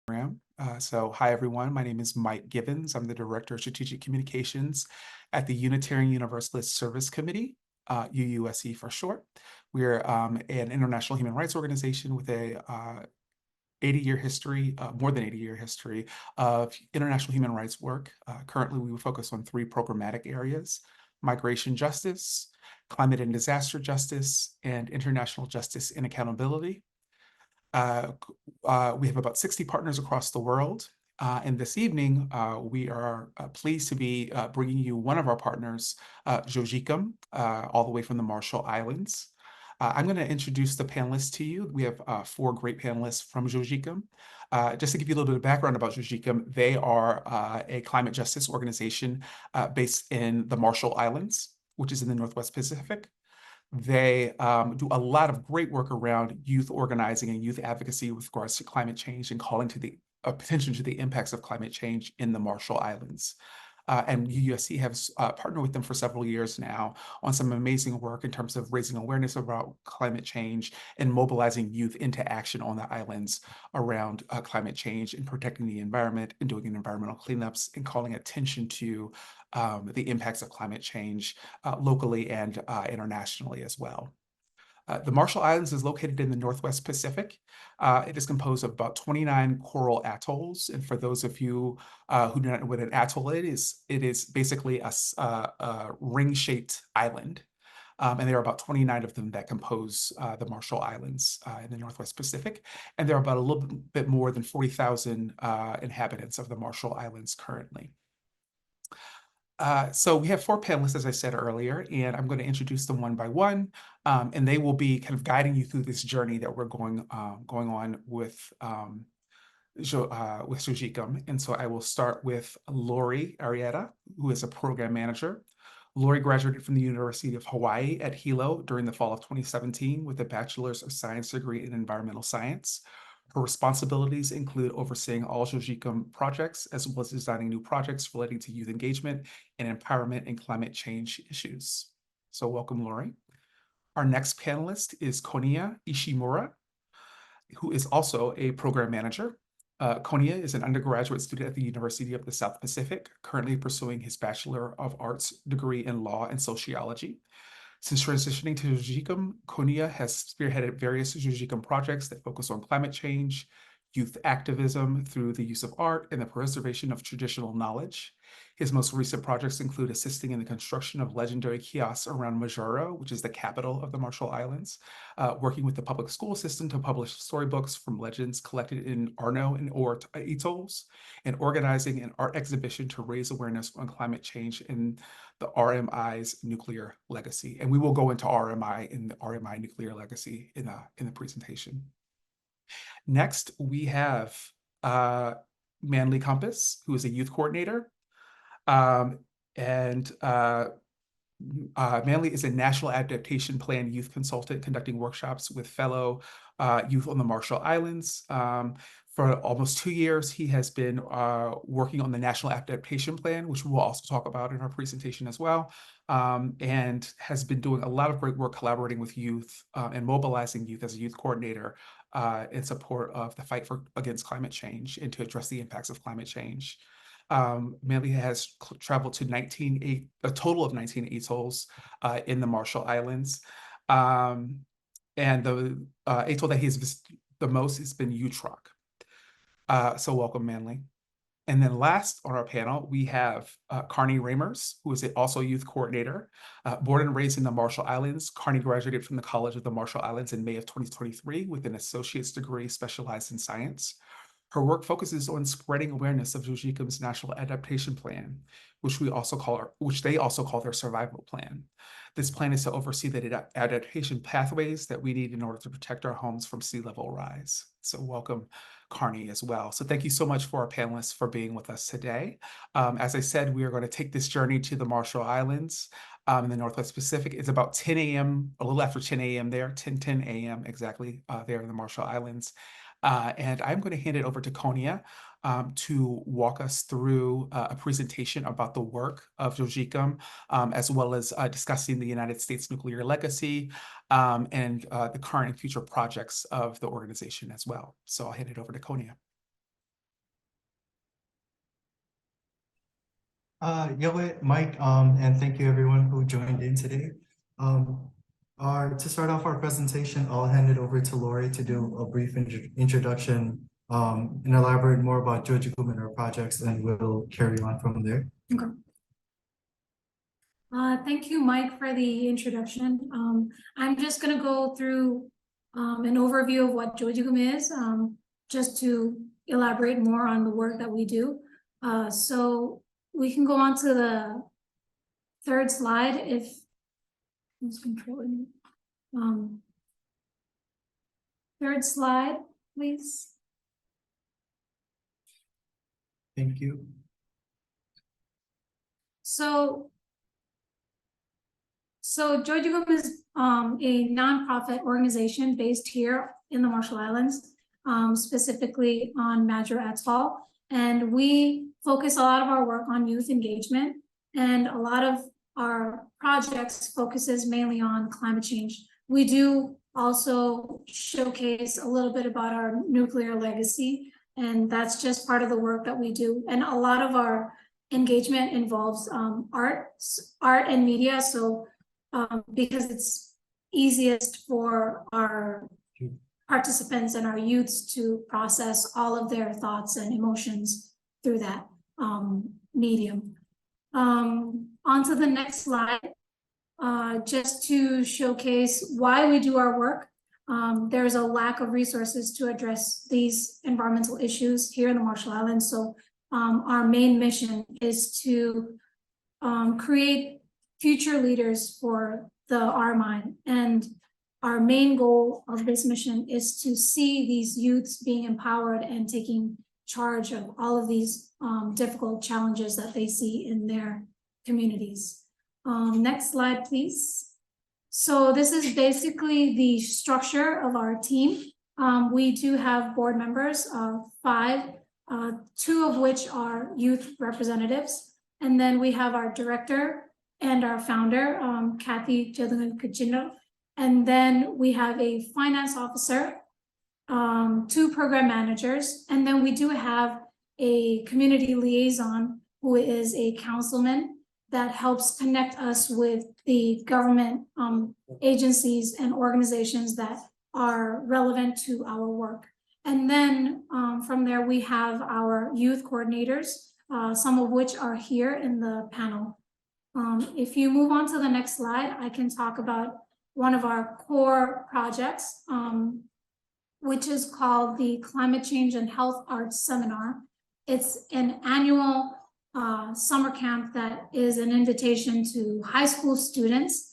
program. Hi everyone, my name is Mike Gibbons. I'm the Director of Strategic Communications at the Unitarian Universalist Service Committee, UUSC for short. We're an international human rights organization with a 80-year history, more than 80-year history of international human rights work. Currently, we focus on three programmatic areas: migration justice, climate and disaster justice, and international justice and accountability. We have about 60 partners across the world. And this evening, we are pleased to be bringing you one of our partners, Jo-Jikum, all the way from the Marshall Islands. I'm going to introduce the panelists to you. We have four great panelists from Jo-Jikum. Just to give you a little bit of background about Jo-Jikum, they are a climate justice organization based in the Marshall Islands, which is in the Northwest Pacific. They do a lot of great work around youth organizing and youth advocacy with regards to climate change and calling to the attention to the impacts of climate change in the Marshall Islands. And UUSC has partnered with them for several years now on some amazing work in terms of raising awareness about climate change and mobilizing youth into action on the islands around climate change and protecting the environment and doing environmental cleanups and calling attention to the impacts of climate change locally and internationally as well. The Marshall Islands is located in the Northwest Pacific. It is composed of about 29 coral atolls. And for those of you who do not know what an atoll is, it is basically a ring-shaped island. And there are about 29 of them that compose the Marshall Islands in the Northwest Pacific. And there are about a little bit more than 40,000 inhabitants of the Marshall Islands currently. So we have four panelists, as I said earlier, and I'm going to introduce them one by one, and they will be kind of guiding you through this journey that we're going on with Jo-Jikum. And so I will start with Lori Arrieta, who is a program manager. Lori graduated from the University of Hawaii at Hilo during the fall of 2017 with a Bachelor's of Science degree in Environmental Science. Her responsibilities include overseeing all Jo-Jikum projects, as well as designing new projects relating to youth engagement and empowerment and climate change issues. So welcome, Lori. Our next panelist is Konya Ishimura, who is also a program manager. Konya is an undergraduate student at the University of the South Pacific, currently pursuing his Bachelor of Arts degree in Law and Sociology. Since transitioning to Jo-Jikum, Konya has spearheaded various Jo-Jikum projects that focus on climate change, youth activism through the use of art, and the preservation of traditional knowledge. His most recent projects include assisting in the construction of legendary kiosks around Majuro, which is the capital of the Marshall Islands, working with the public school system to publish storybooks from legends collected in Arno and or atolls, and organizing an art exhibition to raise awareness on climate change and the RMI's nuclear legacy. And we will go into RMI and the RMI nuclear legacy in the presentation. Next, we have Manley Compass, who is a youth coordinator. Manley is a National Adaptation Plan youth consultant conducting workshops with fellow youth on the Marshall Islands. For almost 2 years, he has been working on the National Adaptation Plan, which we will also talk about in our presentation as well, and has been doing a lot of great work collaborating with youth and mobilizing youth as a youth coordinator in support of the fight against climate change and to address the impacts of climate change. Manley has traveled to a total of 19 atolls in the Marshall Islands. And the atoll that he's visited the most has been Utrecht. So welcome, Manley. And then last on our panel, we have Carney Ramers, who is also a youth coordinator. Born and raised in the Marshall Islands, Carney graduated from the College of the Marshall Islands in May of 2023 with an associate's degree specialized in science. Her work focuses on spreading awareness of Jo-Jikum's National Adaptation Plan, which they also call their survival plan. This plan is to oversee the adaptation pathways that we need in order to protect our homes from sea level rise. So welcome, Carney, as well. So thank you so much for our panelists for being with us today. As I said, we are going to take this journey to the Marshall Islands in the Northwest Pacific. It's about 10 a.m., a little after 10 a.m. there, 10 a.m. exactly there in the Marshall Islands. And I'm going to hand it over to Konya to walk us through a presentation about the work of Jo-Jikum, as well as discussing the United States nuclear legacy and the current and future projects of the organization as well. So I'll hand it over to Konya. Mike, and thank you everyone who joined in today. To start off our presentation, I'll hand it over to Lori to do a brief introduction and elaborate more about Jo-Jikum and our projects, and we'll carry on from there. Okay. Thank you, Mike, for the introduction. I'm just going to go through an overview of what Jo-Jikum is, just to elaborate more on the work that we do. So we can go on to the third slide if who's controlling. Third slide, please. Thank you. So Jo-Jikum is a nonprofit organization based here in the Marshall Islands, specifically on Madro Atoll. And we focus a lot of our work on youth engagement, and a lot of our projects focuses mainly on climate change. We do also showcase a little bit about our nuclear legacy, and that's just part of the work that we do. And a lot of our engagement involves art and media. So because it's easiest for our participants and our youths to process all of their thoughts and emotions through that medium. On to the next slide, just to showcase why we do our work. There's a lack of resources to address these environmental issues here in the Marshall Islands. So our main mission is to create future leaders for the RMI. And our main goal of this mission is to see these youths being empowered and taking charge of all of these difficult challenges that they see in their communities. Next slide, please. So this is basically the structure of our team. We do have board members, 5, 2 of which are youth representatives. And then we have our director and our founder, Kathy Jo-Jikum. And then we have a finance officer, 2 program managers, and then we do have a community liaison who is a councilman that helps connect us with the government agencies and organizations that are relevant to our work. And then from there, we have our youth coordinators, some of which are here in the panel. If you move on to the next slide, I can talk about one of our core projects, which is called the Climate Change and Health Arts Seminar. It's an annual summer camp that is an invitation to high school students,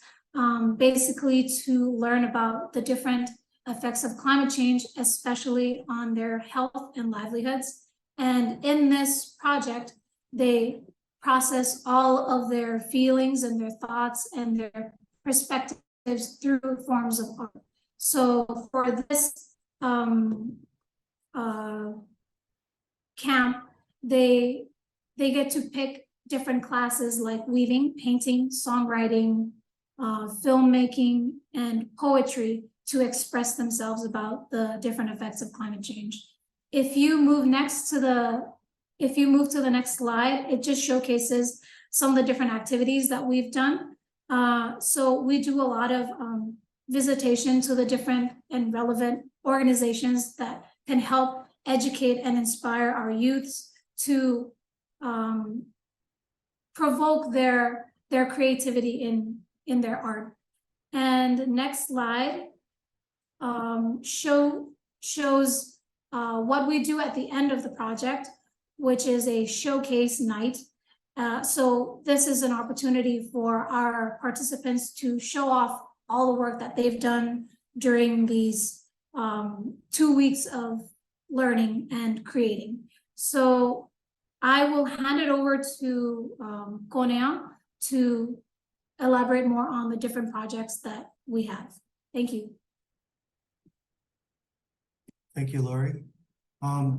basically to learn about the different effects of climate change, especially on their health and livelihoods. And in this project, they process all of their feelings and their thoughts and their perspectives through forms of art. So for this camp, they get to pick different classes like weaving, painting, songwriting, filmmaking, and poetry to express themselves about the different effects of climate change. If you move to the next slide, it just showcases some of the different activities that we've done. So we do a lot of visitation to the different and relevant organizations that can help educate and inspire our youths to provoke their creativity in their art. And next slide shows what we do at the end of the project, which is a showcase night. So this is an opportunity for our participants to show off all the work that they've done during these 2 weeks of learning and creating. So I will hand it over to Konea to elaborate more on the different projects that we have. Thank you. Thank you, Lori.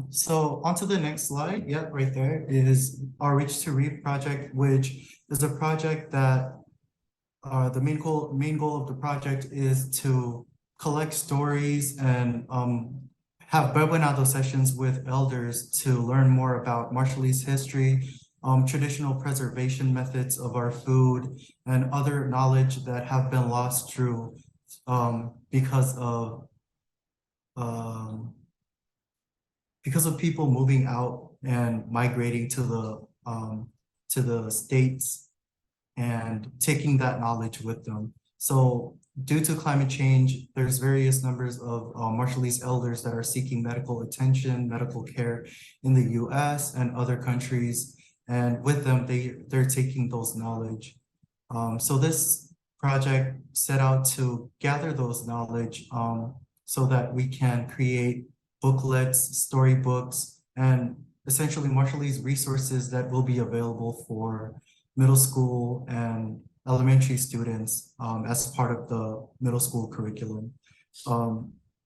So on to the next slide. Yep, right there is our Reach to Reap project, which is a project that the main goal of the project is to collect stories and have Bebuenado sessions with elders to learn more about Marshallese history, traditional preservation methods of our food, and other knowledge that have been lost through because of people moving out and migrating to the states and taking that knowledge with them. So due to climate change, there's various numbers of Marshallese elders that are seeking medical attention, medical care in the US and other countries. And with them, they're taking those knowledge. So this project set out to gather those knowledge so that we can create booklets, storybooks, and essentially Marshallese resources that will be available for middle school and elementary students as part of the middle school curriculum.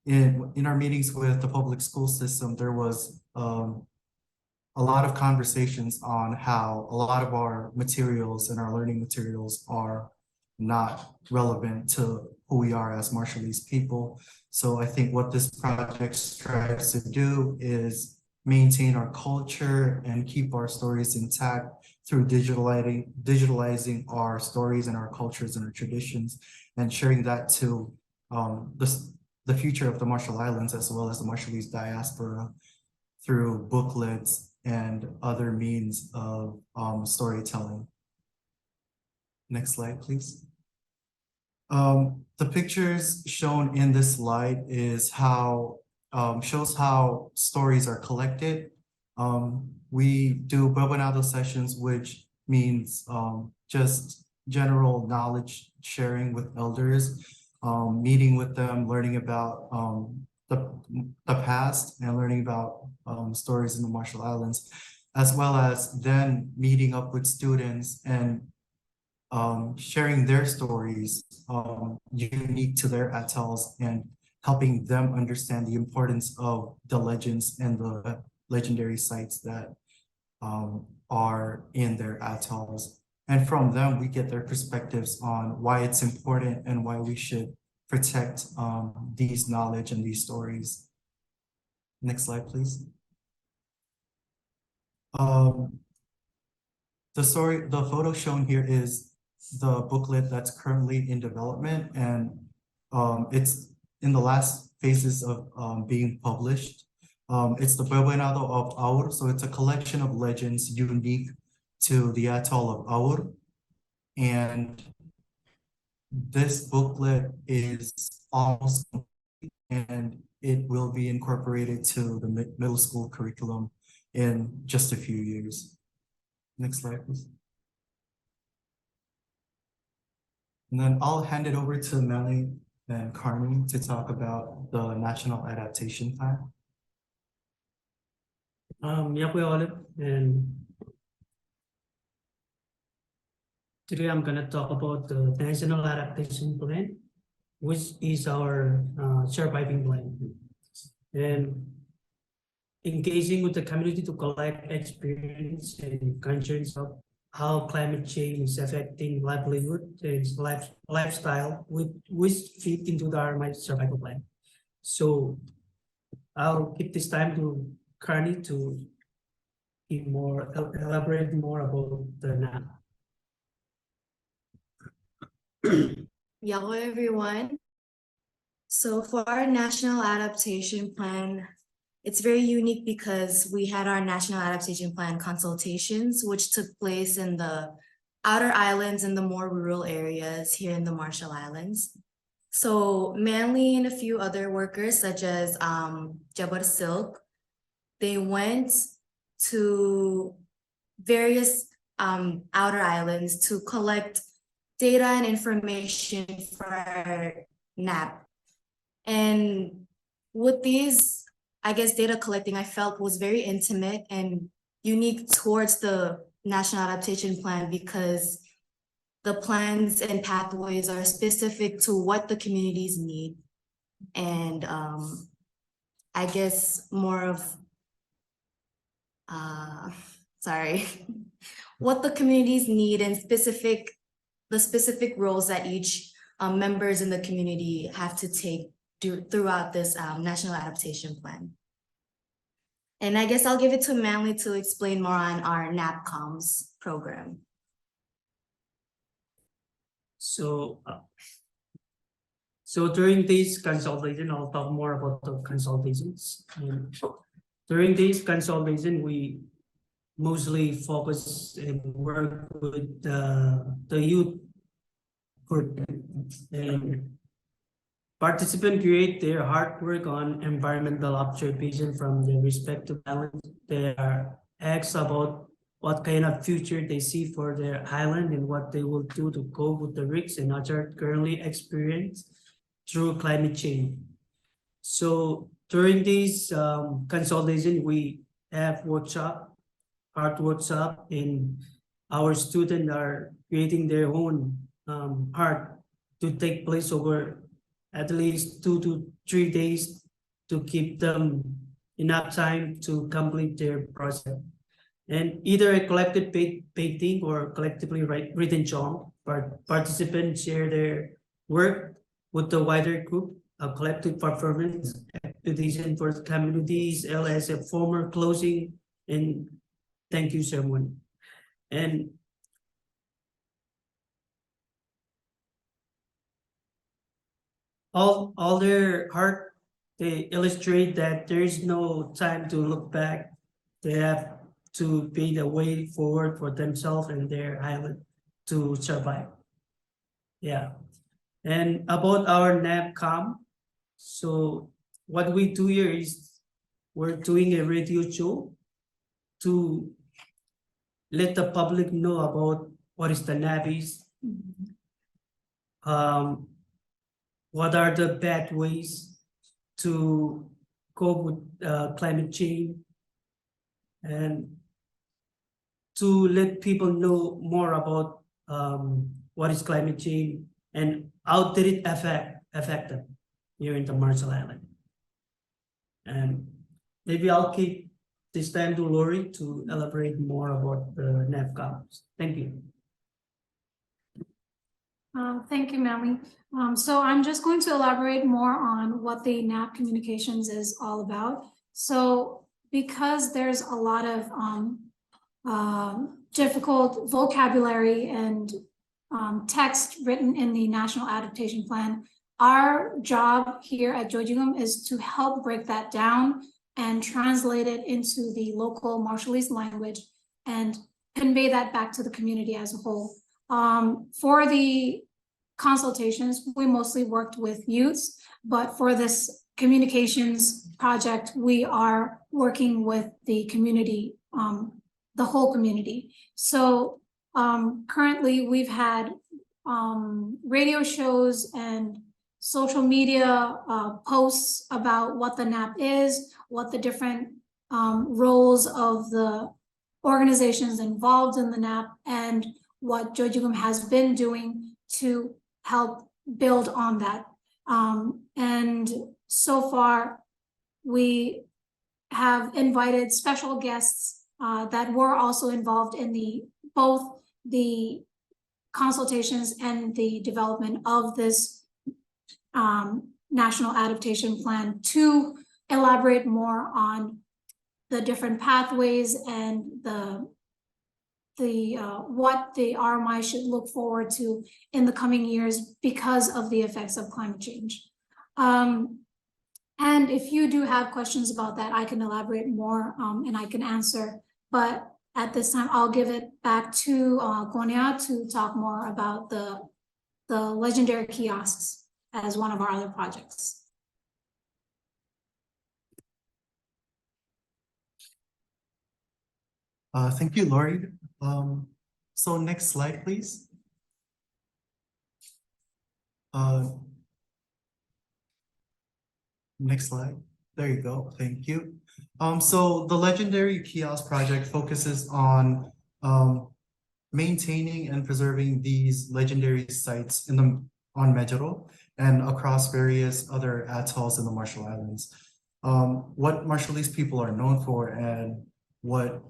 In our meetings with the public school system, there was a lot of conversations on how a lot of our materials and our learning materials are not relevant to who we are as Marshallese people. So I think what this project strives to do is maintain our culture and keep our stories intact through digitalizing our stories and our cultures and our traditions, and sharing that to the future of the Marshall Islands as well as the Marshallese diaspora through booklets and other means of storytelling. Next slide, please. The pictures shown in this slide is shows how stories are collected. We do Bobanado sessions, which means just general knowledge sharing with elders, meeting with them, learning about the past and learning about stories in the Marshall Islands, as well as then meeting up with students and sharing their stories unique to their atolls and helping them understand the importance of the legends and the legendary sites that are in their atolls. And from them, we get their perspectives on why it's important and why we should protect these knowledge and these stories. Next slide, please. The photo shown here is the booklet that's currently in development, and it's in the last phases of being published. It's the Bobanado of Aur, so it's a collection of legends unique to the atoll of Aur. And this booklet is almost complete, and it will be incorporated to the middle school curriculum in just a few years. Next slide, please. And then I'll hand it over to Melanie and Carmen to talk about the National Adaptation Plan. Yeah, we all and today I'm gonna talk about the National Adaptation Plan, which is our surviving plan, and engaging with the community to collect experience and concerns of how climate change is affecting livelihood and lifestyle, which fit into our survival plan. So I'll give this time to Carney to elaborate more about the NAP. Hello, everyone. So for our National Adaptation Plan, it's very unique because we had our National Adaptation Plan consultations, which took place in the outer islands and the more rural areas here in the Marshall Islands. So Manly and a few other workers such as Jabar Silk, they went to various outer islands to collect data and information for NAP. And with these, I guess, data collecting, I felt was very intimate and unique towards the National Adaptation Plan because the plans and pathways are specific to what the communities need. And I guess more of, what the communities need and the specific roles that each members in the community have to take throughout this National Adaptation Plan. And I guess I'll give it to Manly to explain more on our NAPCOMS program. So, so during this consultation, I'll talk more about the consultations. And during this consultation, we mostly focus and work with the youth group, and participants create their hard work on environmental observation from their respective islands. They are asked about what kind of future they see for their island and what they will do to cope with the risks and hazards currently experienced through climate change. So during this consultation, we have art workshop, and our students are creating their own art to take place over at least 2 to 3 days to keep them enough time to complete their project. And either a collective painting or collectively written song, participants share their work with the wider group, a collective performance expedition for communities, as a former closing and thank you ceremony. And all their art, they illustrate that there is no time to look back. They have to pave the way forward for themselves and their island to survive. Yeah. And about our NAPCOM, so what we do here is we're doing a radio show to let the public know about what is the NAP is, what are the bad ways to cope with climate change, and to let people know more about what is climate change and how did it affect them here in the Marshall Islands. And maybe I'll keep this time to Lori to elaborate more about the NAPCOMs. Thank you. Thank you, Manly. So I'm just going to elaborate more on what the NAP communications is all about. So because there's a lot of difficult vocabulary and text written in the National Adaptation Plan, our job here at Jo-Jikum is to help break that down and translate it into the local Marshallese language and convey that back to the community as a whole. For the consultations, we mostly worked with youths, but for this communications project, we are working with the community, the whole community. So currently we've had radio shows and social media posts about what the NAP is, what the different roles of the organizations involved in the NAP, and what Jo-Jikum has been doing to help build on that. And so far, we have invited special guests that were also involved in both the consultations and the development of this National Adaptation Plan to elaborate more on the different pathways and what the RMI should look forward to in the coming years because of the effects of climate change. And if you do have questions about that, I can elaborate more and I can answer. But at this time, I'll give it back to Konya to talk more about the legendary kiosks as one of our other projects. Thank you, Lori. So next slide, please. Next slide. There you go. Thank you. So the Legendary Kiosk Project focuses on maintaining and preserving these legendary sites on Medjero and across various other atolls in the Marshall Islands. What Marshallese people are known for and what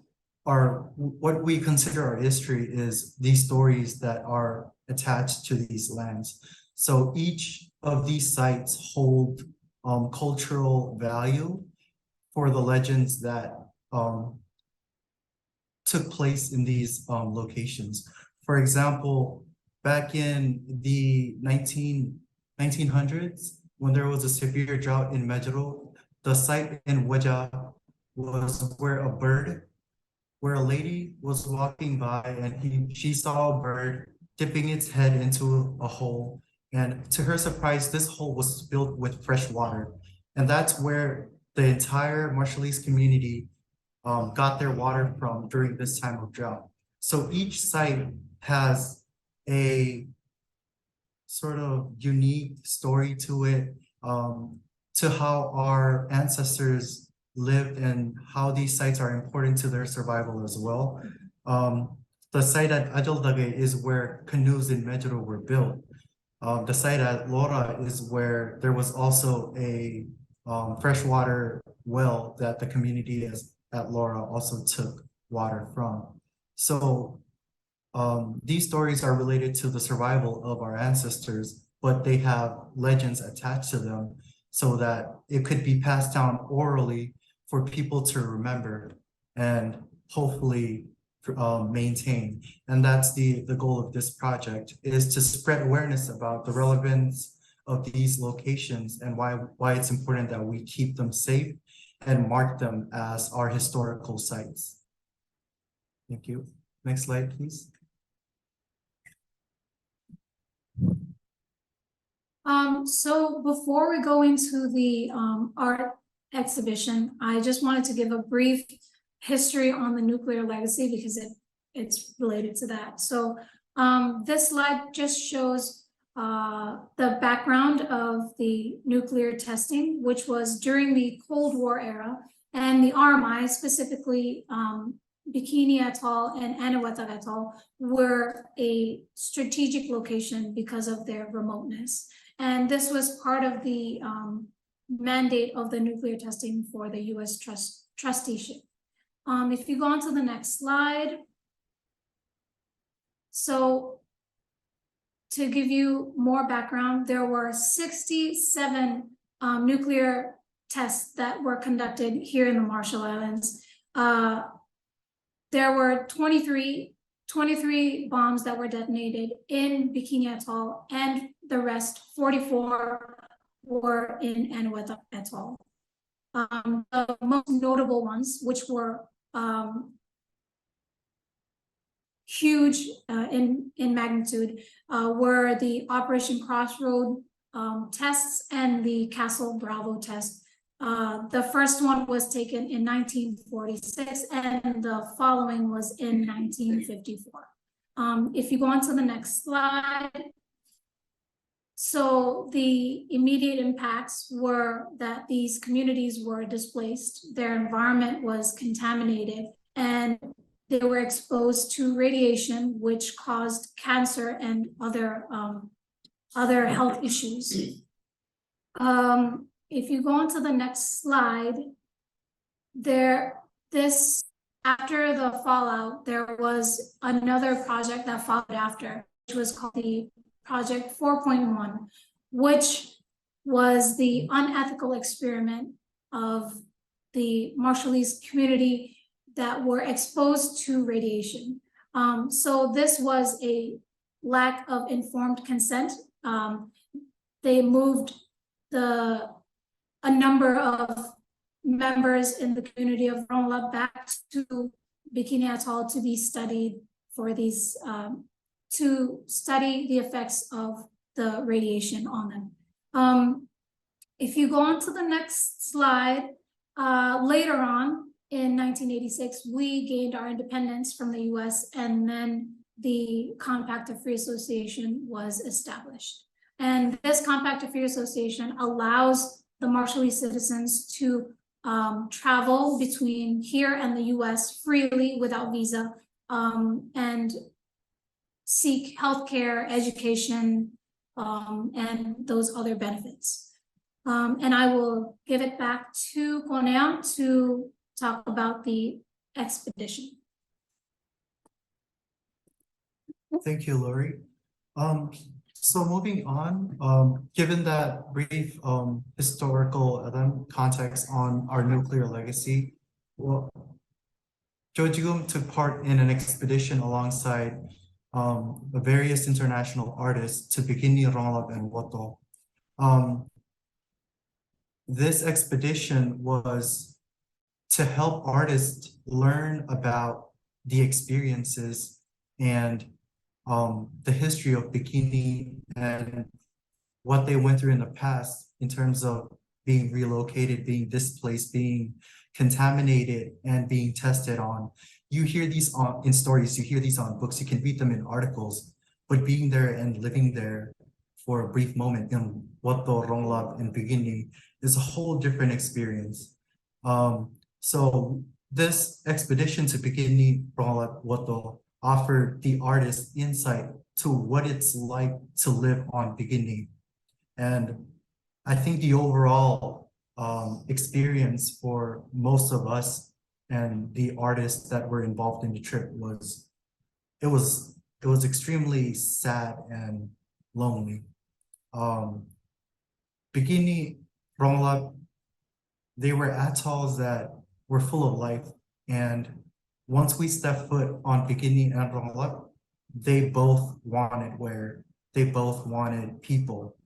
we consider our history is these stories that are attached to these lands. So each of these sites hold cultural value for the legends that took place in these locations. For example, back in the 1900s, when there was a severe drought in Medjugorje, the site in Weja was where a lady was walking by and she saw a bird dipping its head into a hole. And to her surprise, this hole was filled with fresh water. And that's where the entire Marshallese community got their water from during this time of drought. So each site has a sort of unique story to it, to how our ancestors lived and how these sites are important to their survival as well. The site at Ajaldague is where canoes in Medjugorje were built. The site at Lora is where there was also a freshwater well that the community at Lora also took water from. So these stories are related to the survival of our ancestors, but they have legends attached to them so that it could be passed down orally for people to remember and hopefully maintain. And that's the goal of this project, is to spread awareness about the relevance of these locations and why it's important that we keep them safe and mark them as our historical sites. Thank you. Next slide, please. So before we go into the art exhibition, I just wanted to give a brief history on the nuclear legacy because it's related to that. So this slide just shows the background of the nuclear testing, which was during the Cold War era, and the RMI, specifically Bikini Atoll and Eniwetok Atoll, were a strategic location because of their remoteness. And this was part of the mandate of the nuclear testing for the US trusteeship. If you go on to the next slide. So to give you more background, there were 67 nuclear tests that were conducted here in the Marshall Islands. There were 23 bombs that were detonated in Bikini Atoll, and the rest, 44, were in Eniwetok Atoll. The most notable ones, which were huge in magnitude, were the Operation Crossroad tests and the Castle Bravo test. The first one was taken in 1946 and the following was in 1954. If you go on to the next slide. So the immediate impacts were that these communities were displaced, their environment was contaminated, and they were exposed to radiation, which caused cancer and other health issues. If you go on to the next slide, after the fallout, there was another project that followed after, which was called the Project 4.1, which was the unethical experiment of the Marshallese community that were exposed to radiation. So this was a lack of informed consent. They moved a number of members in the community of Ronla back to Bikini Atoll to be studied for these, to study the effects of the radiation on them. If you go on to the next slide, later on in 1986, we gained our independence from the US, and then the Compact of Free Association was established. And this Compact of Free Association allows the Marshallese citizens to travel between here and the US freely without visa, and seek healthcare, education, and those other benefits. And I will give it back to Konea to talk about the expedition. Thank you, Lori. So moving on, given that brief historical context on our nuclear legacy, well, Jo-Jikum took part in an expedition alongside various international artists to Bikini, Ronglap, and Woto. This expedition was to help artists learn about the experiences and the history of Bikini and what they went through in the past in terms of being relocated, being displaced, being contaminated, and being tested on. You hear these in stories, you hear these on books, you can read them in articles, but being there and living there for a brief moment in Woto, Ronglap, and Bikini is a whole different experience. So this expedition to Bikini, Ronglap, Woto offered the artist insight to what it's like to live on Bikini. And I think the overall experience for most of us and the artists that were involved in the trip was extremely sad and lonely. Bikini, Ronglap, they were atolls that were full of life, and once we stepped foot on Bikini and Ronglap, they both wanted people.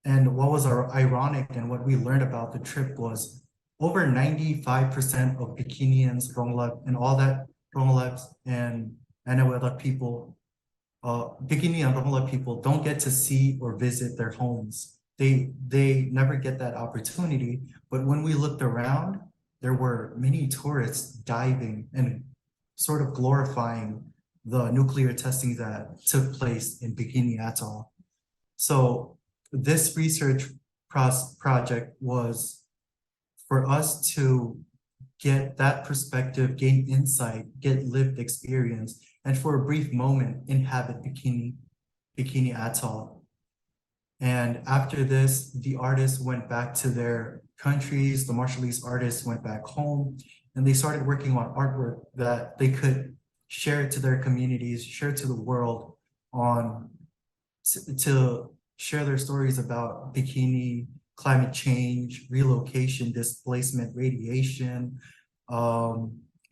And what was ironic and what we learned about the trip was over 95% of Bikinians, Ronglap, and all that Ronglaps and Anawela people, Bikini and Ronglap people don't get to see or visit their homes. They never get that opportunity. But when we looked around, there were many tourists diving and sort of glorifying the nuclear testing that took place in Bikini Atoll. So this research project was for us to get that perspective, gain insight, get lived experience, and for a brief moment inhabit Bikini Atoll. And after this, the artists went back to their countries, the Marshallese artists went back home, and they started working on artwork that they could share to their communities, share to the world to share their stories about Bikini, climate change, relocation, displacement, radiation,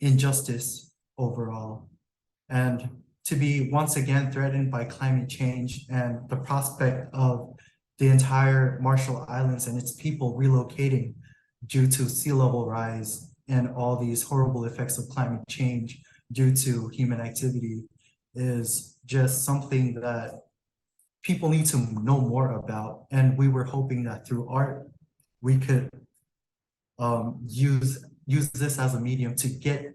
injustice overall. And to be once again threatened by climate change and the prospect of the entire Marshall Islands and its people relocating due to sea level rise and all these horrible effects of climate change due to human activity is just something that people need to know more about. And we were hoping that through art, we could use this as a medium to get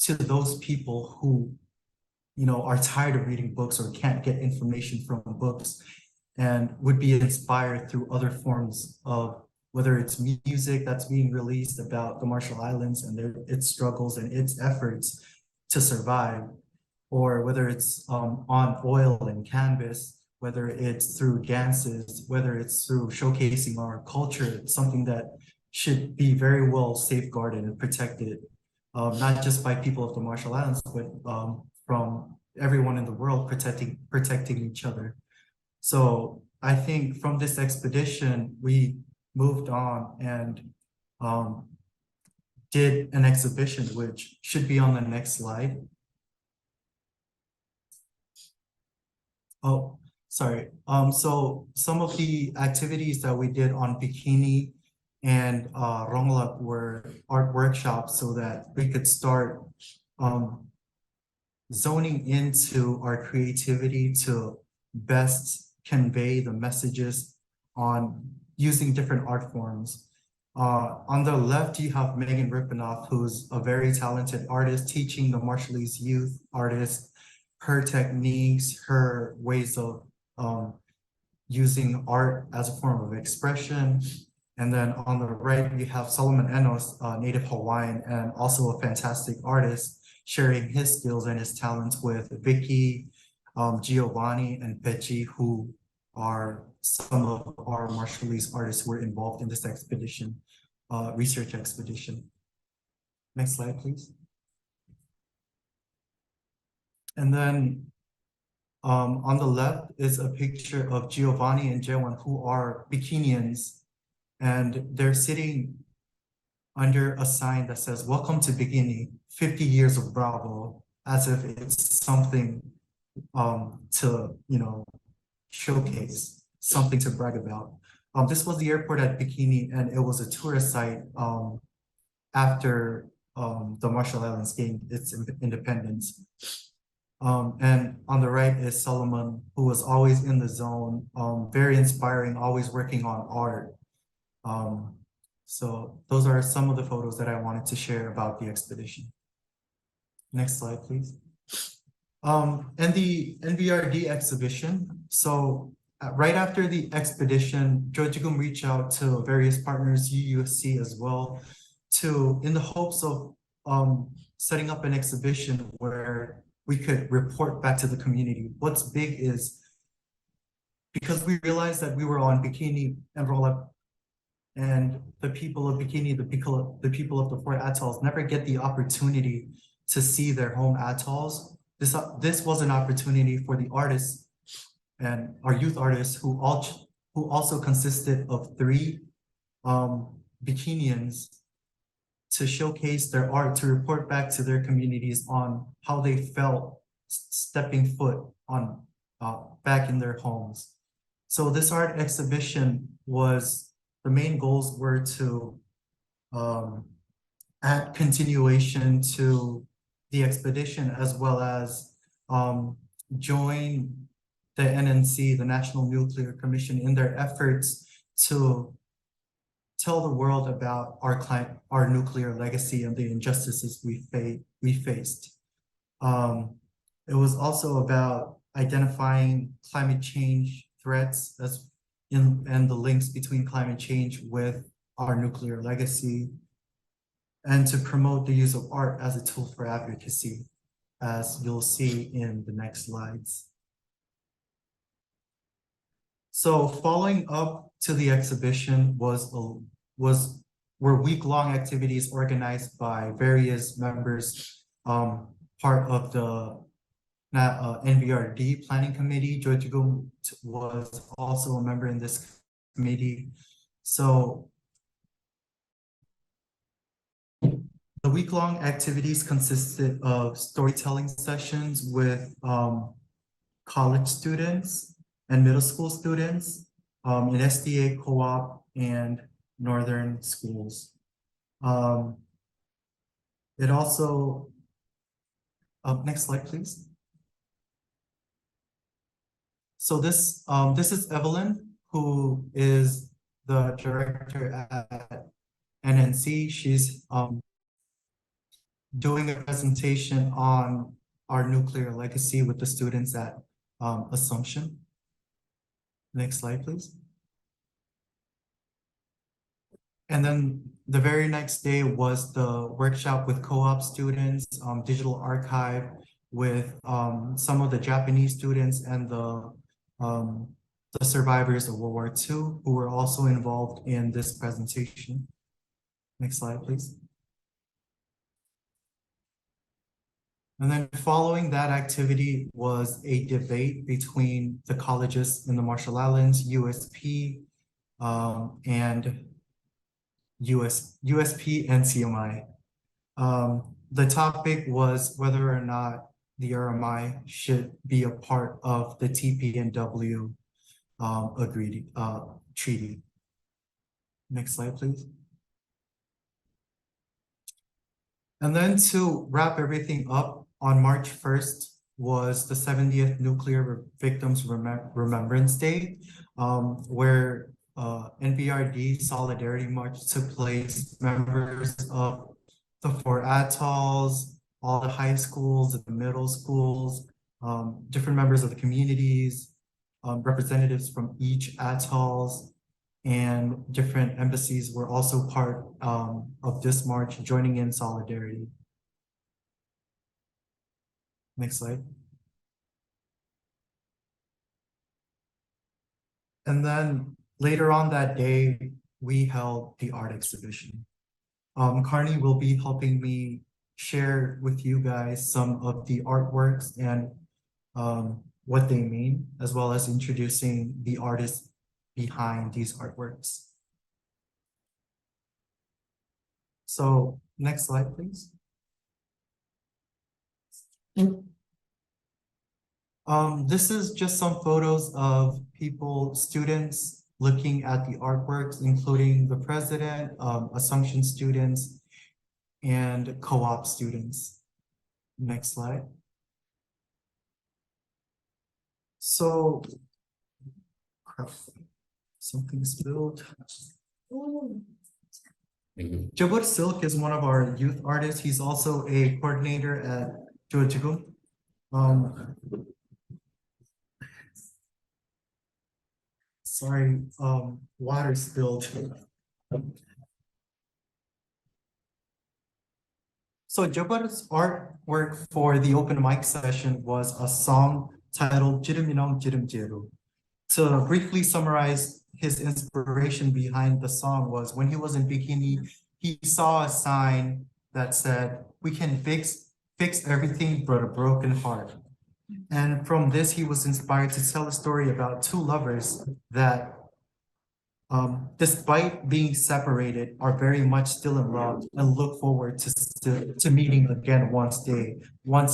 to those people who, you know, are tired of reading books or can't get information from books and would be inspired through other forms of, whether it's music that's being released about the Marshall Islands and its struggles and its efforts to survive, or whether it's on oil and canvas, whether it's through dances, whether it's through showcasing our culture, something that should be very well safeguarded and protected, not just by people of the Marshall Islands, but from everyone in the world, protecting each other. So I think from this expedition, we moved on and did an exhibition, which should be on the next slide. Oh, sorry. So some of the activities that we did on Bikini and Ronglap were art workshops so that we could start zoning into our creativity to best convey the messages on using different art forms. On the left, you have Megan Rippinoff, who's a very talented artist teaching the Marshallese youth artists her techniques, her ways of using art as a form of expression. And then on the right, we have Solomon Enos, native Hawaiian and also a fantastic artist, sharing his skills and his talents with Vicky, Giovanni, and Pechi, who are some of our Marshallese artists who were involved in this expedition, research expedition. Next slide, please. And then On the left is a picture of Giovanni and Jewan, who are Bikinians, and they're sitting under a sign that says, "Welcome to Bikini, 50 years of Bravo," as if it's something to, showcase, something to brag about. This was the airport at Bikini, and it was a tourist site after the Marshall Islands gained its independence. And on the right is Solomon, who was always in the zone, very inspiring, always working on art. So those are some of the photos that I wanted to share about the expedition. Next slide, please. And the NVRD exhibition. So right after the expedition, Jo-Jikum reached out to various partners, UUSC as well, in the hopes of setting up an exhibition where we could report back to the community. What's big is because we realized that we were on Bikini and roll-up, and the people of Bikini, the people of the 4 atolls never get the opportunity to see their home atolls. This was an opportunity for the artists and our youth artists who also consisted of 3 Bikinians to showcase their art, to report back to their communities on how they felt stepping foot on back in their homes. So this art exhibition the main goals were to add continuation to the expedition, as well as join the NNC, the National Nuclear Commission, in their efforts to tell the world about our nuclear legacy and the injustices we faced. It was also about identifying climate change threats and the links between climate change with our nuclear legacy, and to promote the use of art as a tool for advocacy, as you'll see in the next slides. So following up to the exhibition were week-long activities organized by various members, part of the NVRD planning committee. Jo-Jikum was also a member in this committee. So the week-long activities consisted of storytelling sessions with college students and middle school students in SDA, co-op, and northern schools. It also, next slide, please. So this is Evelyn, who is the director at NNC. She's doing a presentation on our nuclear legacy with the students at Assumption. Next slide, please. And then the very next day was the workshop with co-op students, digital archive with some of the Japanese students and the survivors of World War II, who were also involved in this presentation. Next slide, please. And then following that activity was a debate between the colleges in the Marshall Islands, USP, and USP and CMI. The topic was whether or not the RMI should be a part of the TPNW treaty. Next slide, please. And then to wrap everything up, on March 1st was the 70th Nuclear Victims Remembrance Day, where NVRD Solidarity March took place. Members of the 4 atolls, all the high schools, the middle schools, different members of the communities, representatives from each atolls, and different embassies were also part of this march, joining in solidarity. Next slide. And then later on that day, we held the art exhibition. Carney will be helping me share with you guys some of the artworks and what they mean, as well as introducing the artists behind these artworks. So next slide, please. This is just some photos of people, students looking at the artworks, including the president, Assumption students, and co-op students. Next slide. So, crap, something spilled. Jabbar Silk is one of our youth artists. He's also a coordinator at Jo-Jikum. Sorry, water spilled. So Jabbar's artwork for the open mic session was a song titled Jirimminong Jirimjeru. To briefly summarize his inspiration behind the song was when he was in bikini, he saw a sign that said, "We can fix everything but a broken heart." And from this, he was inspired to tell a story about two lovers that despite being separated, are very much still in love and look forward to meeting again once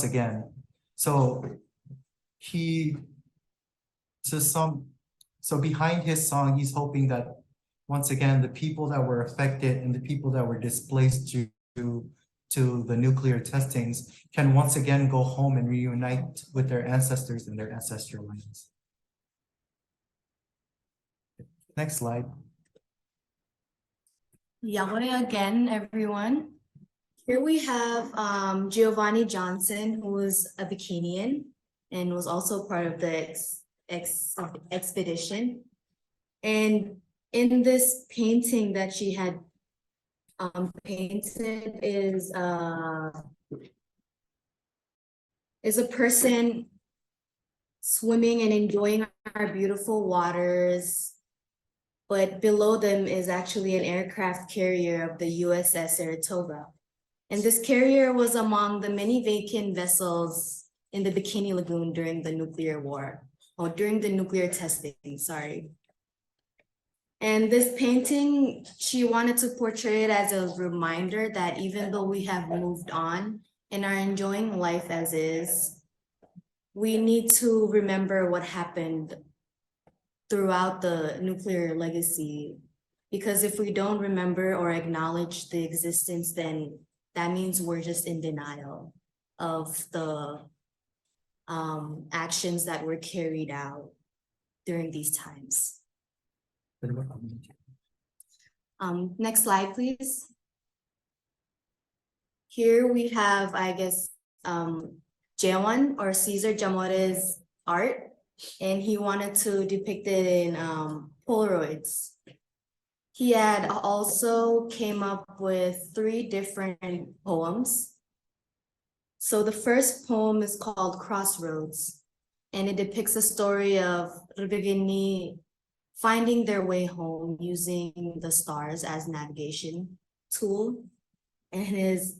again. So behind his song, he's hoping that once again, the people that were affected and the people that were displaced due to the nuclear testings can once again go home and reunite with their ancestors in their ancestral lands. Next slide. Yamare again, everyone. Here we have Giovanni Johnson, who was a Bikinian and was also part of the expedition. And in this painting that she had painted is a person swimming and enjoying our beautiful waters, but below them is actually an aircraft carrier of the USS Saratoga. And this carrier was among the many vacant vessels in the Bikini Lagoon during the nuclear war, or during the nuclear testing, sorry. And this painting, she wanted to portray it as a reminder that even though we have moved on and are enjoying life as is, we need to remember what happened throughout the nuclear legacy. Because if we don't remember or acknowledge the existence, then that means we're just in denial of the actions that were carried out during these times. Next slide, please. Here we have, I guess, Jewan or Cesar Jamore's art, and he wanted to depict it in Polaroids. He had also came up with 3 different poems. So the first poem is called Crossroads, and it depicts a story of Rubigini finding their way home using the stars as navigation tool. And his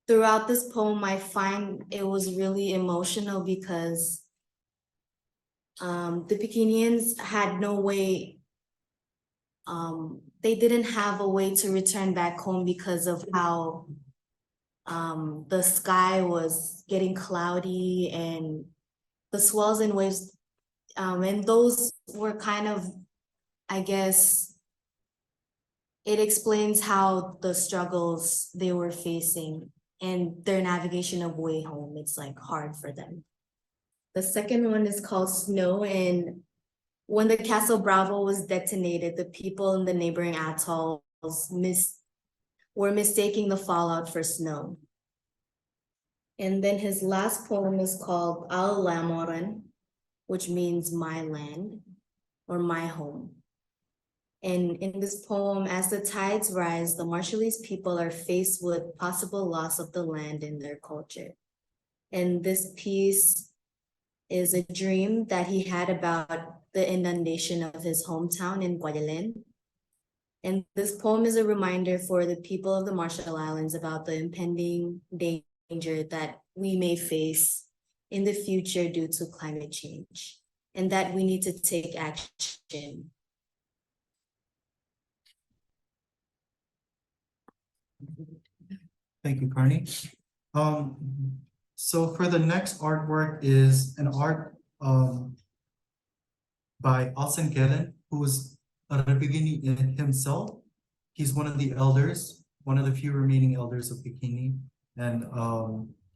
throughout this poem, I find it was really emotional because the Bikinians had no way, they didn't have a way to return back home because of how the sky was getting cloudy and the swells and waves, and those were kind of, I guess, it explains how the struggles they were facing and their navigation of way home. It's like hard for them. The second one is called Snow, and when the Castle Bravo was detonated, the people in the neighboring atolls were mistaking the fallout for snow. And then his last poem is called Al Lamoran, which means my land or my home. And in this poem, as the tides rise, the Marshallese people are faced with possible loss of the land and their culture. And this piece is a dream that he had about the inundation of his hometown in Guayalen. And this poem is a reminder for the people of the Marshall Islands about the impending danger that we may face in the future due to climate change, and that we need to take action. Thank you, Carney. So for the next artwork is an art by Alsen Geren, who is a Bikini himself. He's one of the elders, one of the few remaining elders of Bikini, and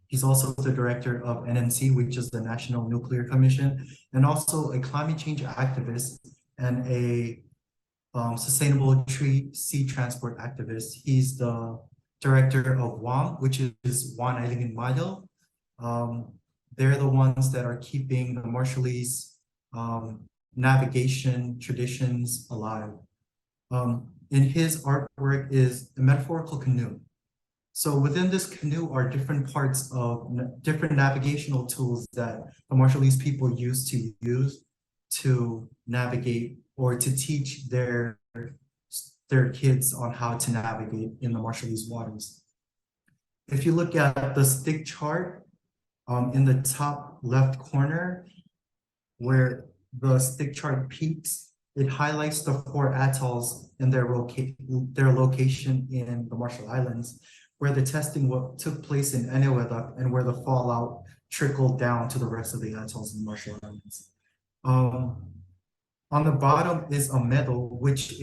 he's also the director of NNC, which is the National Nuclear Commission, and also a climate change activist and a sustainable sea transport activist. He's the director of WAM, which is Wan Island Model. They're the ones that are keeping the Marshallese navigation traditions alive. In his artwork is a metaphorical canoe. So within this canoe are different parts of different navigational tools that the Marshallese people use to navigate or to teach their kids on how to navigate in the Marshallese waters. If you look at the stick chart in the top left corner, where the stick chart peaks, it highlights the 4 atolls and their location in the Marshall Islands, where the testing took place in Enewetak and where the fallout trickled down to the rest of the atolls in the Marshall Islands. On the bottom is a medal, which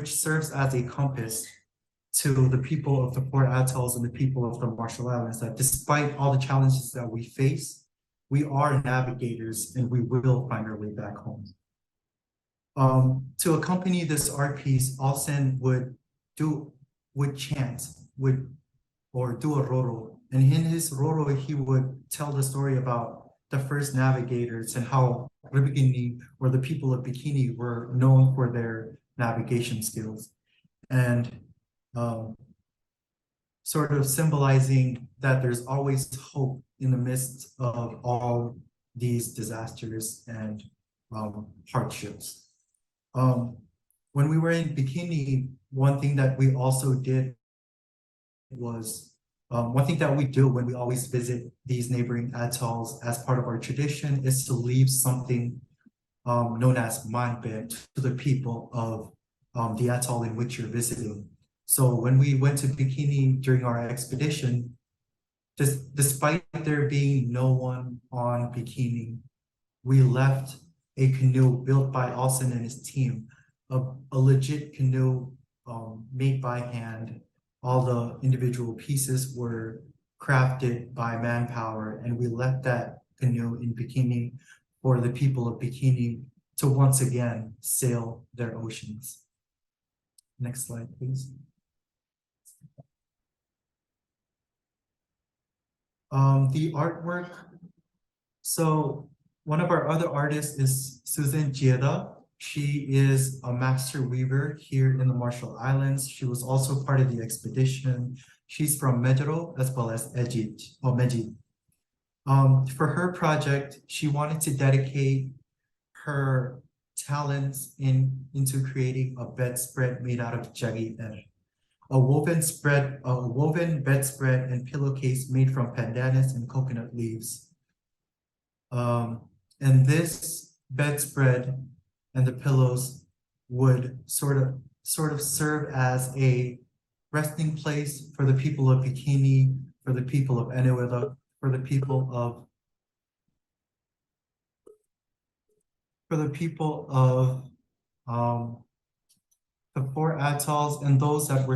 serves as a compass to the people of the 4 atolls and the people of the Marshall Islands, that despite all the challenges that we face, we are navigators and we will find our way back home. To accompany this art piece, Alsen would chant, or do a roro. And in his roro, he would tell the story about the first navigators and how Ribikini, or the people of Bikini, were known for their navigation skills. And sort of symbolizing that there's always hope in the midst of all these disasters and hardships. When we were in Bikini, one thing that we also did was, one thing that we do when we always visit these neighboring atolls as part of our tradition is to leave something known as manbe to the people of the atoll in which you're visiting. So when we went to Bikini during our expedition, despite there being no one on Bikini, we left a canoe built by Alsen and his team, a legit canoe made by hand. All the individual pieces were crafted by manpower, and we left that canoe in Bikini for the people of Bikini to once again sail their oceans. Next slide, please. The artwork. So one of our other artists is Susan Gieda. She is a master weaver here in the Marshall Islands. She was also part of the expedition. She's from Medjero as well as Meji. For her project, she wanted to dedicate her talents into creating a bedspread made out of jagi air. A woven bedspread and pillowcase made from pandanus and coconut leaves. And this bedspread and the pillows would sort of serve as a resting place for the people of Bikini, for the people of Enewetak, for the people of the 4 atolls and those that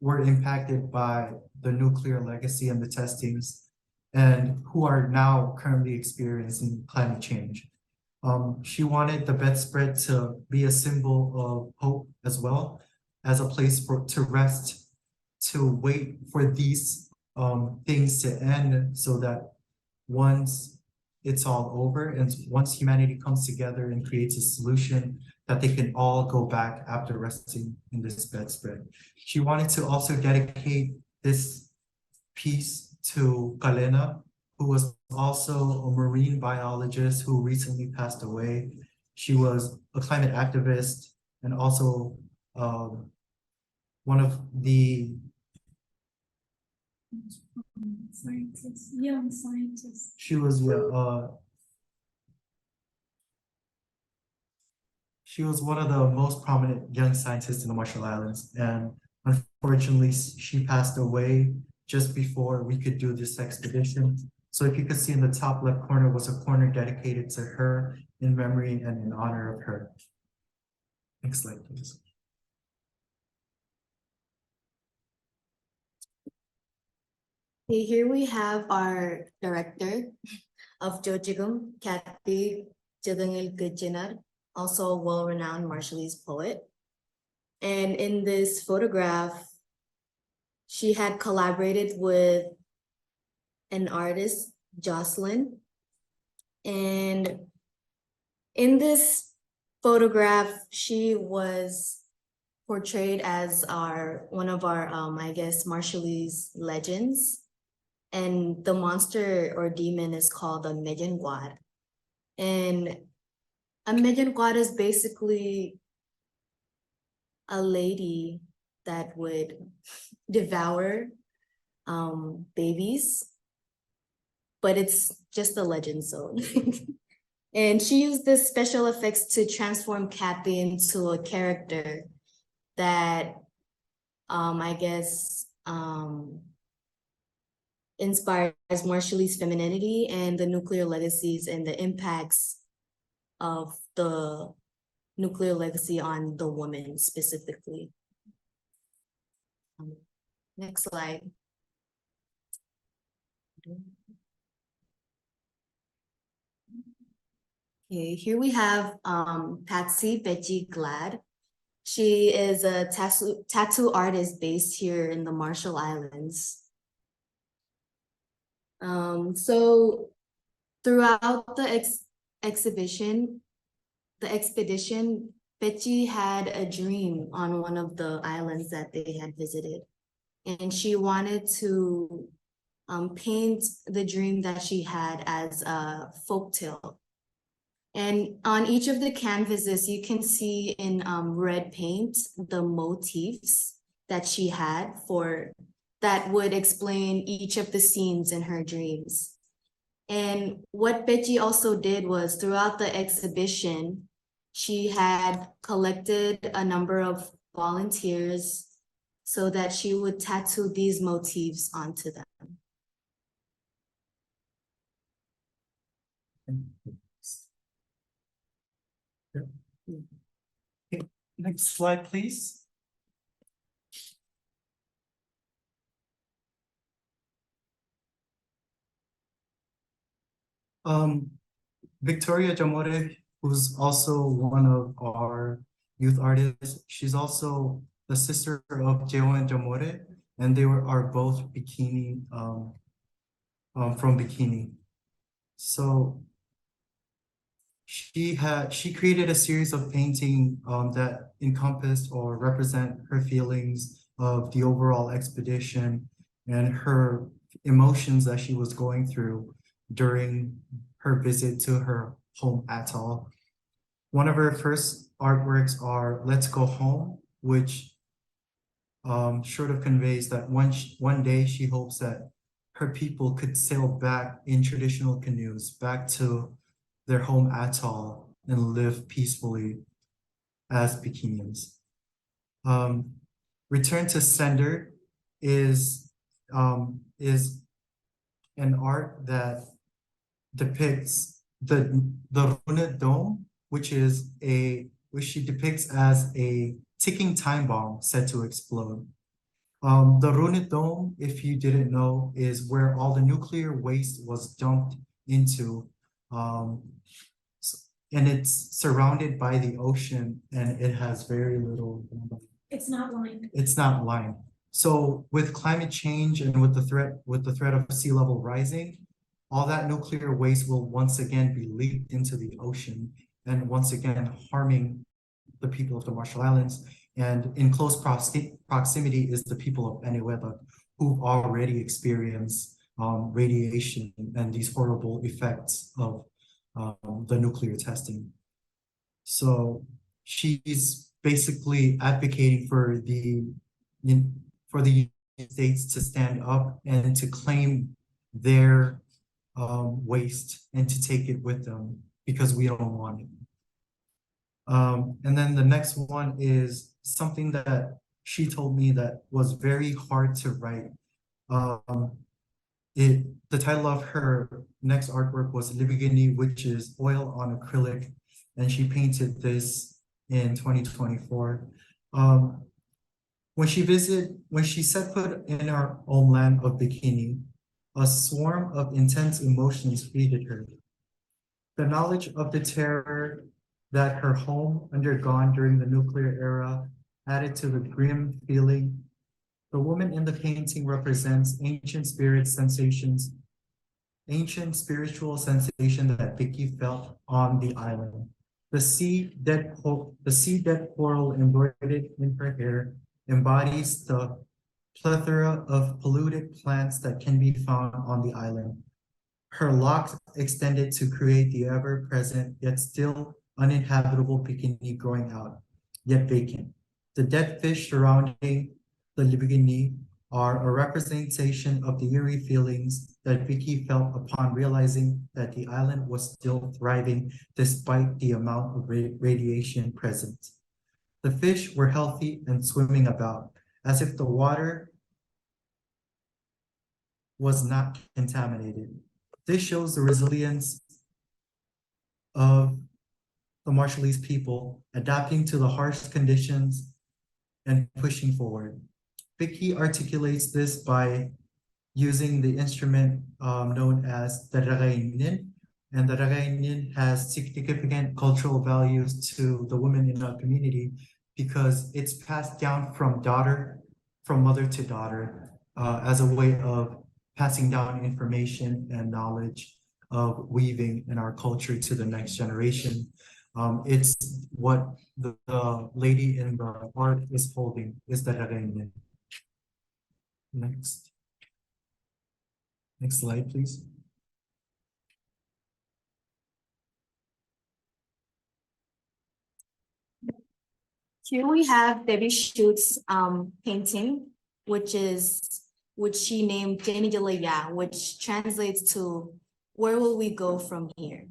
were impacted by the nuclear legacy and the testings, and who are now currently experiencing climate change. She wanted the bedspread to be a symbol of hope as well, as a place to rest, to wait for these things to end, so that once it's all over and once humanity comes together and creates a solution, that they can all go back after resting in this bedspread. She wanted to also dedicate this piece to Kalena, who was also a marine biologist who recently passed away. She was a climate activist and also one of the Scientists, young scientists. She was, she was one of the most prominent young scientists in the Marshall Islands, and unfortunately, she passed away just before we could do this expedition. So if you could see in the top left corner was a corner dedicated to her in memory and in honor of her. Next slide, please. Okay, here we have our director of Jo-Jikum, Kathy Jadangil, also a well-renowned Marshallese poet. And in this photograph, she had collaborated with an artist, Jocelyn. And in this photograph, she was portrayed as one of our I guess Marshallese legends. And the monster or demon is called a Mejanguad. And a Mejanguad is basically a lady that would devour babies, but it's just a legend, so. And she used this special effects to transform Kathy into a character that I guess inspires Marshallese femininity and the nuclear legacies and the impacts of the nuclear legacy on the woman specifically. Next slide. Okay, here we have Patsy Beji Glad. She is a tattoo artist based here in the Marshall Islands. So throughout the expedition, Beji had a dream on one of the islands that they had visited. And she wanted to paint the dream that she had as a folktale. And on each of the canvases, you can see in red paint the motifs that she had that would explain each of the scenes in her dreams. And what Beji also did was throughout the exhibition, she had collected a number of volunteers so that she would tattoo these motifs onto them. Okay, next slide, please. Victoria Jamore, who's also one of our youth artists, she's also the sister of Jewan Jamore, and they are both Bikini from Bikini. So she created a series of painting that encompassed or represent her feelings of the overall expedition and her emotions that she was going through during her visit to her home atoll. One of her first artworks are Let's Go Home, which sort of conveys that one day she hopes that her people could sail back in traditional canoes back to their home atoll and live peacefully as Bikinians. Return to Sender is an art that depicts the Runit Dome, which she depicts as a ticking time bomb set to explode. The Runit Dome, if you didn't know, is where all the nuclear waste was dumped into, and it's surrounded by the ocean, and it has very little. It's not lined. It's not lined. So with climate change and with the threat of sea level rising, all that nuclear waste will once again be leaked into the ocean and once again harming the people of the Marshall Islands. And in close proximity is the people of Enewetak, who've already experienced radiation and these horrible effects of the nuclear testing. So she's basically advocating for the States to stand up and to claim their waste and to take it with them because we don't want it. And then the next one is something that she told me that was very hard to write. The title of her next artwork was Libigini, which is oil on acrylic, and she painted this in 2024. When she set foot in our homeland of Bikini, a swarm of intense emotions greeted her. The knowledge of the terror that her home undergone during the nuclear era added to the grim feeling. The woman in the painting represents ancient spiritual sensation that Vicky felt on the island. The sea dead coral embroidered in her hair embodies the plethora of polluted plants that can be found on the island. Her locks extended to create the ever-present yet still uninhabitable bikini growing out, yet vacant. The dead fish surrounding the bikini are a representation of the eerie feelings that Vicky felt upon realizing that the island was still thriving despite the amount of radiation present. The fish were healthy and swimming about, as if the water was not contaminated. This shows the resilience of the Marshallese people adapting to the harsh conditions and pushing forward. Vicky articulates this by using the instrument known as the ragainin, and the ragainin has significant cultural values to the women in our community because it's passed down from mother to daughter as a way of passing down information and knowledge of weaving in our culture to the next generation. It's what the lady in the art is holding, is the ragainin. Next slide, please. Here we have Debbie Schutz's painting, which she named Denigilaya, which translates to where will we go from here?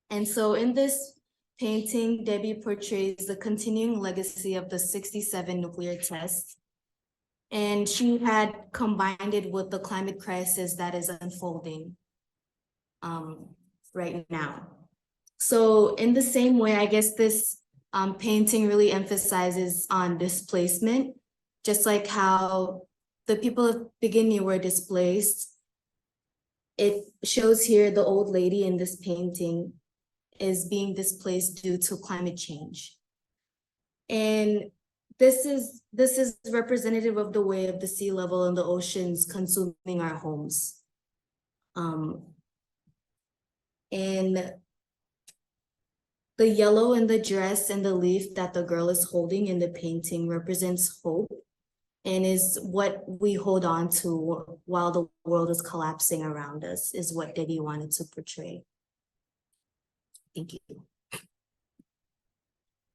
And so in this painting, Debbie portrays the continuing legacy of the 67 nuclear tests. And she had combined it with the climate crisis that is unfolding right now. So in the same way, I guess this painting really emphasizes on displacement, just like how the people of Bikini were displaced. It shows here the old lady in this painting is being displaced due to climate change. And this is representative of the way of the sea level and the oceans consuming our homes. And the yellow in the dress and the leaf that the girl is holding in the painting represents hope and is what we hold on to while the world is collapsing around us, is what Debbie wanted to portray. Thank you.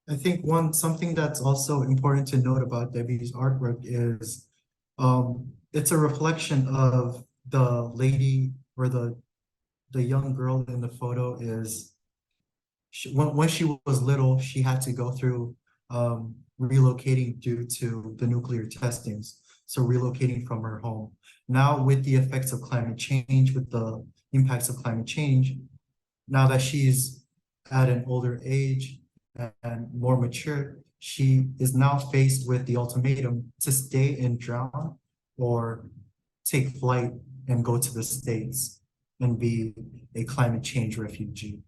I think something that's also important to note about Debbie's artwork is it's a reflection of the lady or the young girl in the photo is when she was little, she had to go through relocating due to the nuclear testings. So relocating from her home. Now with the effects of climate change, with the impacts of climate change, now that she's at an older age and more mature, she is now faced with the ultimatum to stay and drown or take flight and go to the States and be a climate change refugee.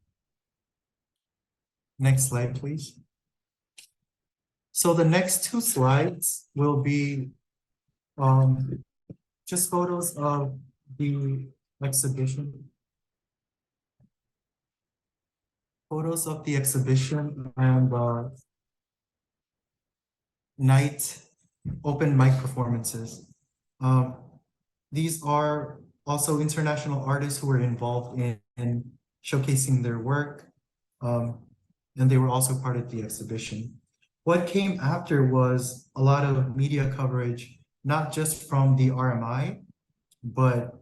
Next slide, please. So the next two slides will be just photos of the exhibition. Photos of the exhibition and night open mic performances. These are also international artists who were involved in showcasing their work, and they were also part of the exhibition. What came after was a lot of media coverage not just from the RMI, but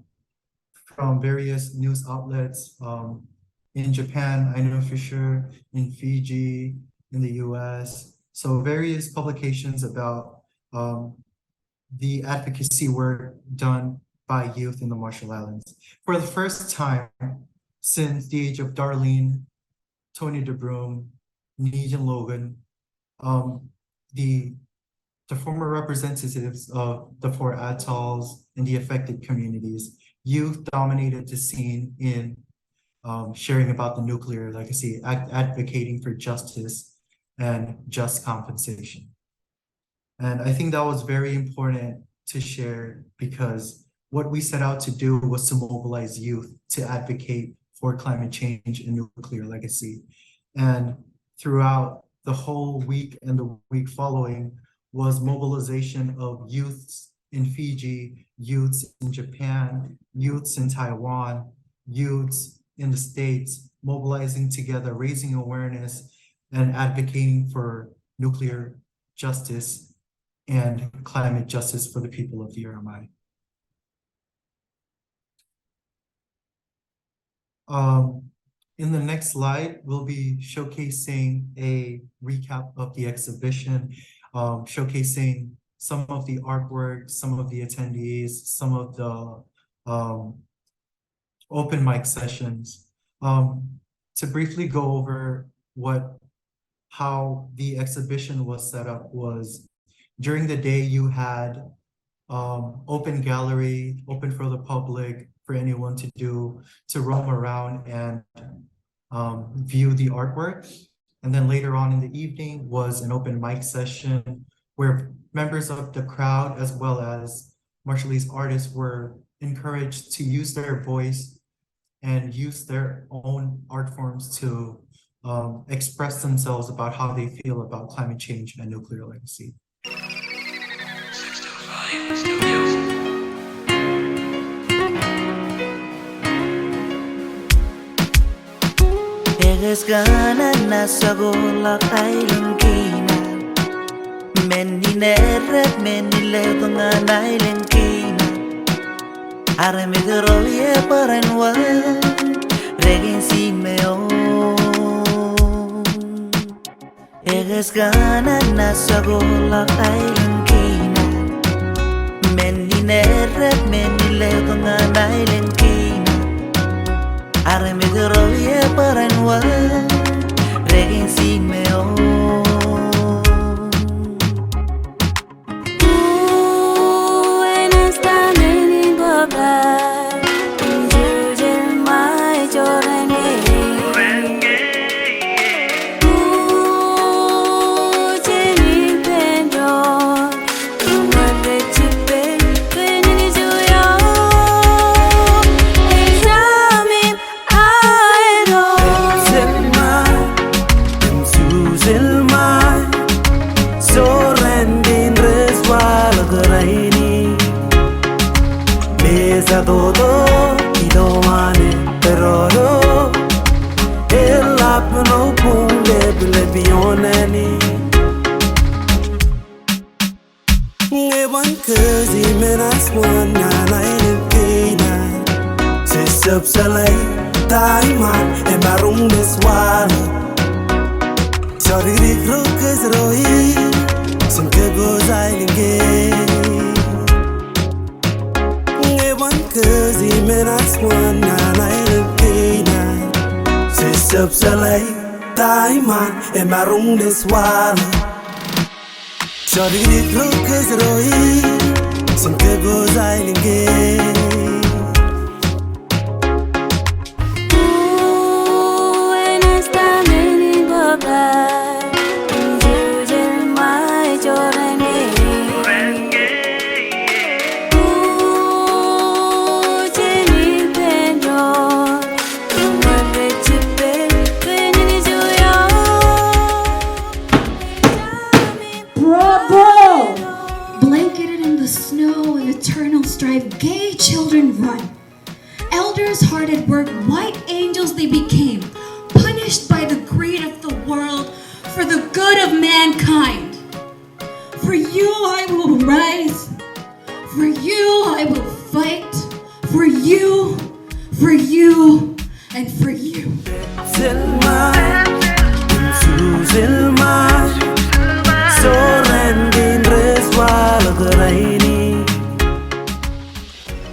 from various news outlets. In Japan, I know for sure, in Fiji, in the US. So various publications about the advocacy work done by youth in the Marshall Islands. For the first time since the age of Darlene, Tony DeBroom, Neej and Logan, the former representatives of the 4 atolls and the affected communities, youth dominated the scene in sharing about the nuclear legacy, advocating for justice and just compensation. And I think that was very important to share because what we set out to do was to mobilize youth to advocate for climate change and nuclear legacy. And throughout the whole week and the week following was mobilization of youths in Fiji, youths in Japan, youths in Taiwan, youths in the States, mobilizing together, raising awareness and advocating for nuclear justice and climate justice for the people of the RMI. In the next slide, we'll be showcasing a recap of the exhibition, showcasing some of the artwork, some of the attendees, some of the open mic sessions. To briefly go over how the exhibition was set up was during the day you had open gallery, open for the public, for anyone to roam around and view the artwork. And then later on in the evening was an open mic session where members of the crowd as well as Marshallese artists were encouraged to use their voice and use their own art forms to express themselves about how they feel about climate change and nuclear legacy. 625 Studios. Eres gana na sagola island kina Meni neret meni letonga island kina Are me groye paranwa Regin si meo Eres gana na sagola island kina Meni neret meni letonga island kina Are me groye paranwa Regin si meo todo idomane pero el apno punde bile bionani ngewan kazi menas wana nailkina se subsalai taiman e marung deswala sorry rokes roi sin ke gozailinge Cause he made us one and I look at Se subsalay Taiman E marung deswala Shari rokes roi Sin ke gozailinge Blanketed in the snow and eternal strife, gay children run. Elders hard at work, white angels they became, punished by the greed of the world for the good of mankind. For you I will rise, For you, I will fight. For you, and for you. Selma, Selma,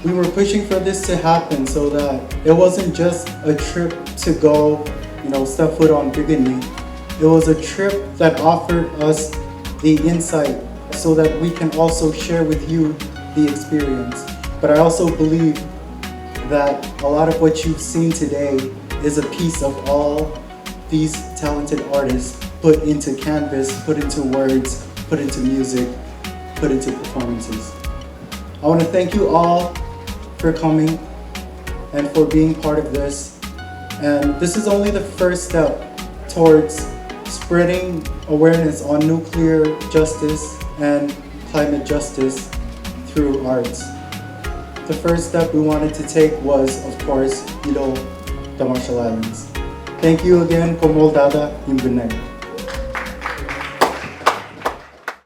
We were pushing for this to happen so that it wasn't just a trip to go, step foot on Bigini. It was a trip that offered us the insight so that we can also share with you the experience. But I also believe that a lot of what you've seen today is a piece of all these talented artists put into canvas, put into words, put into music, put into performances. I want to thank you all for coming and for being part of this. And this is only the first step towards spreading awareness on nuclear justice and climate justice through arts. The first step we wanted to take was, of course, the Marshall Islands. Thank you again, Komol Dada, Yung Good night.